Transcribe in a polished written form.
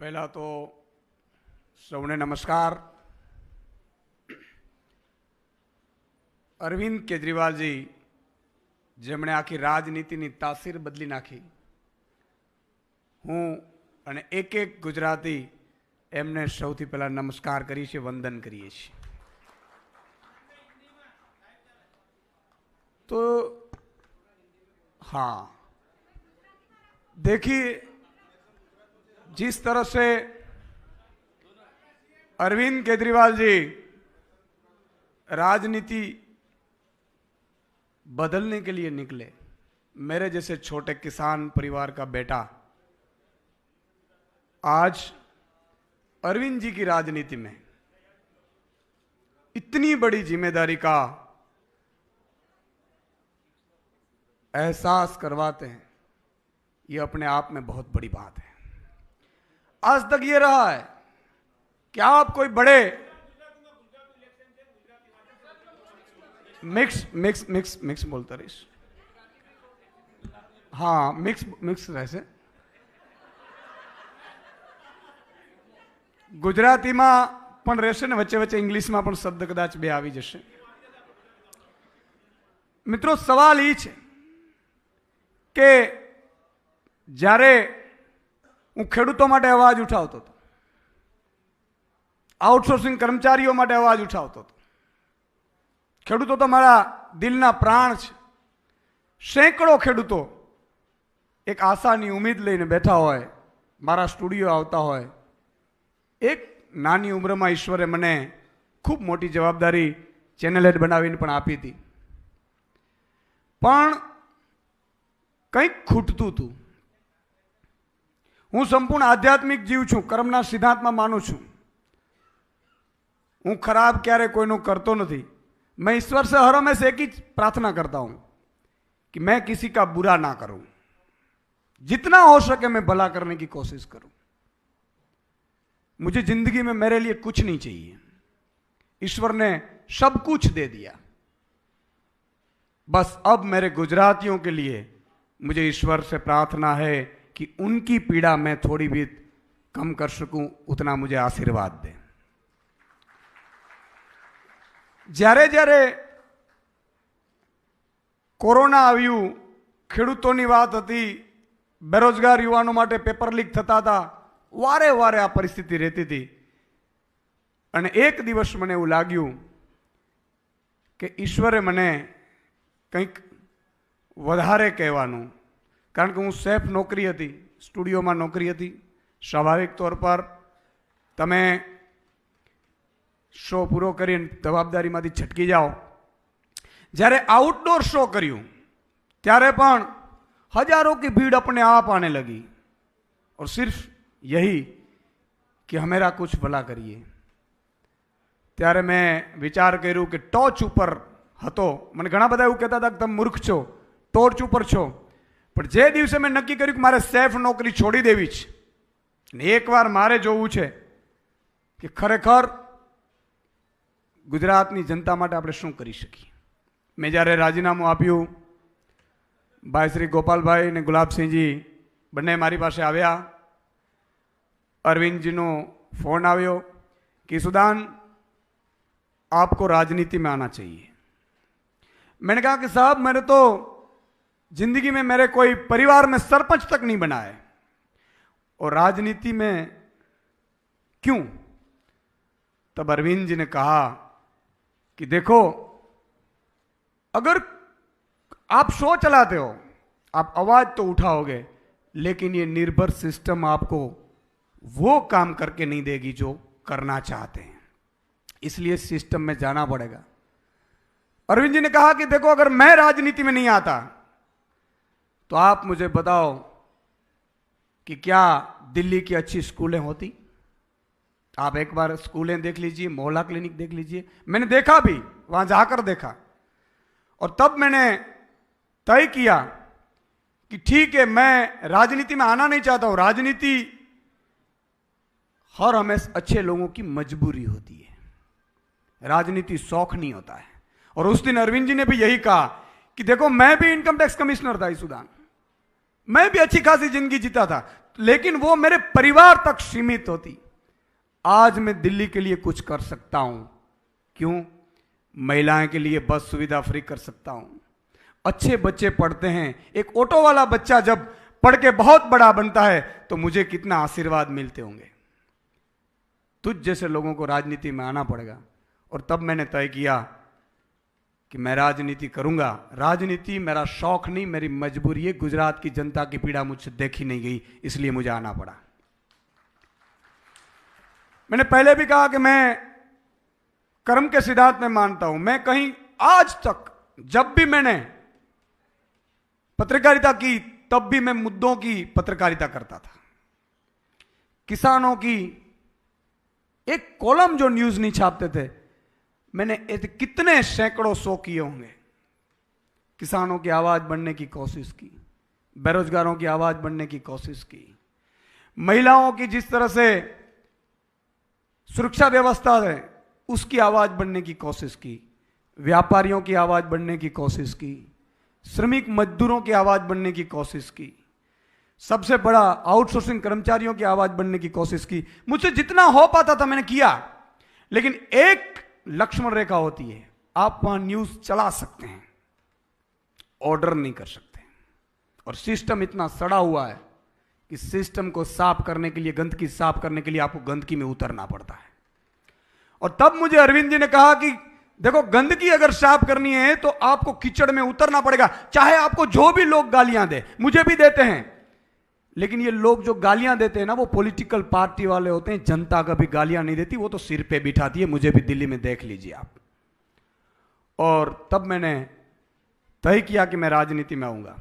पहला तो સૌને નમસ્કાર। અરવિંદ કેજરીવાલજી જેમણે આખી રાજનીતિની તાસીર બદલી નાખી, હું અને એક એક ગુજરાતી એમને સૌથી પહેલા નમસ્કાર કરીએ છીએ, વંદન કરીએ છીએ। तो हाँ, देखिए जिस तरह से अरविंद केजरीवाल जी राजनीति बदलने के लिए निकले, मेरे जैसे छोटे किसान परिवार का बेटा आज अरविंद जी की राजनीति में इतनी बड़ी जिम्मेदारी का एहसास करवाते हैं, ये अपने आप में बहुत बड़ी बात है। आज तक ये रहा है कि आप कोई बड़े मिक्स मिक्स मिक्स मिक्स बोलता रहीश, हाँ मिक्स मिक्स રહેશે। ગુજરાતીમાં પણ રહેશે ને વચ્ચે વચ્ચે ઇંગ્લિશમાં પણ શબ્દ કદાચ બે આવી જશે। મિત્રો, સવાલ એ છે કે જ્યારે હું ખેડૂતો માટે અવાજ ઉઠાવતો હતો, આઉટસોર્સિંગ કર્મચારીઓ માટે અવાજ ઉઠાવતો હતો, ખેડૂતો તો મારા દિલના પ્રાણ છે। સેંકડો ખેડૂતો એક આશાની ઉમ્મીદ લઈને બેઠા હોય, મારા સ્ટુડિયો આવતા હોય। એક નાની ઉંમરમાં ઈશ્વરે મને ખૂબ મોટી જવાબદારી ચેનલ હેડ બનાવીને પણ આપી હતી, પણ કંઈક ખૂટતું હતું। હું સંપૂર્ણ આધ્યાત્મિક જીવ છું, કર્મના સિદ્ધાંતમાં માનું છું। હું ખરાબ ક્યારે કોઈનું કરતો નથી। मैं ईश्वर से हर हमेशा एक ही प्रार्थना करता हूं कि मैं किसी का बुरा ना करूं, जितना हो सके मैं भला करने की कोशिश करूं। मुझे जिंदगी में मेरे लिए कुछ नहीं चाहिए, ईश्वर ने सब कुछ दे दिया। बस अब मेरे गुजरातियों के लिए मुझे ईश्वर से प्रार्थना है कि उनकी पीड़ा मैं थोड़ी भी कम कर सकूं, उतना मुझे आशीर्वाद दे। જ્યારે જ્યારે કોરોના આવ્યું, ખેડૂતોની વાત હતી, બેરોજગાર યુવાનો માટે પેપર લીક થતા હતા, વારે વારે આ પરિસ્થિતિ રહેતી હતી। અને એક દિવસ મને એવું લાગ્યું કે ઈશ્વરે મને કંઈક વધારે કહેવાનું, કારણ કે હું સેફ નોકરી હતી, સ્ટુડિયોમાં નોકરી હતી। સ્વાભાવિક તौर પર તમે શો પૂરો કરીને જવાબદારીમાંથી છટકી જાઓ। જ્યારે આઉટડોર શો કર્યું ત્યારે પણ हजारों की भीड़ अपने आप आने लगी, और सिर्फ यही कि हमेरा कुछ भला करिए। ત્યારે મેં વિચાર કર્યું કે ટોચ ઉપર હતો, મને ઘણા બધા એવું કહેતા હતા કે તમે મૂર્ખ છો, ટોર્ચ ઉપર છો, પણ જે દિવસે મેં નક્કી કર્યું કે મારે સેફ નોકરી છોડી દેવી છે અને એકવાર મારે જોવું છે કે ખરેખર ગુજરાતની જનતા માટે આપણે શું કરી શકીએ। મેં જ્યારે રાજીનામું આપ્યું, ભાઈ શ્રી ગોપાલભાઈ અને ગુલાબસિંહજી બંને મારી પાસે આવ્યા। અરવિંદજીનો ફોન આવ્યો कि सुदान आपको राजनीति में आना चाहिए। मैंने कहा कि साहब मैंने तो जिंदगी में मेरे कोई परिवार में सरपंच तक नहीं बना है, और राजनीति में क्यों? तब अरविंद जी ने कहा कि देखो, अगर आप शो चलाते हो, आप आवाज तो उठाओगे, लेकिन ये निर्भर सिस्टम आपको वो काम करके नहीं देगी जो करना चाहते हैं, इसलिए सिस्टम में जाना पड़ेगा। अरविंद जी ने कहा कि देखो, अगर मैं राजनीति में नहीं आता तो आप मुझे बताओ कि क्या दिल्ली की अच्छी स्कूलें होती? आप एक बार स्कूलें देख लीजिए, मोहल्ला क्लिनिक देख लीजिए। मैंने देखा भी, वहां जाकर देखा, और तब मैंने तय किया कि ठीक है, मैं राजनीति में आना नहीं चाहता हूं। राजनीति हर हमेशा अच्छे लोगों की मजबूरी होती है, राजनीति शौक नहीं होता है। और उस दिन अरविंद जी ने भी यही कहा कि देखो, मैं भी इनकम टैक्स कमिश्नर था इस सुदान, मैं भी अच्छी खासी जिंदगी जीता था, लेकिन वो मेरे परिवार तक सीमित होती। आज मैं दिल्ली के लिए कुछ कर सकता हूं। क्यों? महिलाएं के लिए बस सुविधा फ्री कर सकता हूं, अच्छे बच्चे पढ़ते हैं। एक ऑटो वाला बच्चा जब पढ़ के बहुत बड़ा बनता है तो मुझे कितना आशीर्वाद मिलते होंगे। तुझ जैसे लोगों को राजनीति में आना पड़ेगा। और तब मैंने तय किया कि मैं राजनीति करूंगा। राजनीति मेरा शौक नहीं, मेरी मजबूरी है। गुजरात की जनता की पीड़ा मुझसे देखी नहीं गई, इसलिए मुझे आना पड़ा। मैंने पहले भी कहा कि मैं कर्म के सिद्धांत में मानता हूं। मैं कहीं आज तक जब भी मैंने पत्रकारिता की तब भी मैं मुद्दों की पत्रकारिता करता था। किसानों की एक कॉलम जो न्यूज नहीं छापते थे, मैंने कितने सैकड़ों सौ किए होंगे। किसानों की आवाज बनने की कोशिश की, बेरोजगारों की आवाज बनने की कोशिश की, महिलाओं की जिस तरह से सुरक्षा व्यवस्था है उसकी आवाज बनने की कोशिश की, व्यापारियों की आवाज बनने की कोशिश की, श्रमिक मजदूरों की आवाज बनने की कोशिश की, सबसे बड़ा आउटसोर्सिंग कर्मचारियों की आवाज बनने की कोशिश की। मुझसे जितना हो पाता था मैंने किया। लेकिन एक लक्ष्मण रेखा होती है, आप वहां न्यूज चला सकते हैं, ऑर्डर नहीं कर सकते। और सिस्टम इतना सड़ा हुआ है कि सिस्टम को साफ करने के लिए, गंदगी साफ करने के लिए आपको गंदगी में उतरना पड़ता है। और तब मुझे अरविंद जी ने कहा कि देखो, गंदगी अगर साफ करनी है तो आपको कीचड़ में उतरना पड़ेगा, चाहे आपको जो भी लोग गालियां दे, मुझे भी देते हैं। लेकिन ये लोग जो गालियां देते हैं ना, वो पॉलिटिकल पार्टी वाले होते हैं। जनता कभी गालियां नहीं देती, वो तो सिर पे बिठाती है। मुझे भी दिल्ली में देख लीजिए आप। और तब मैंने तय किया कि मैं राजनीति में आऊंगा।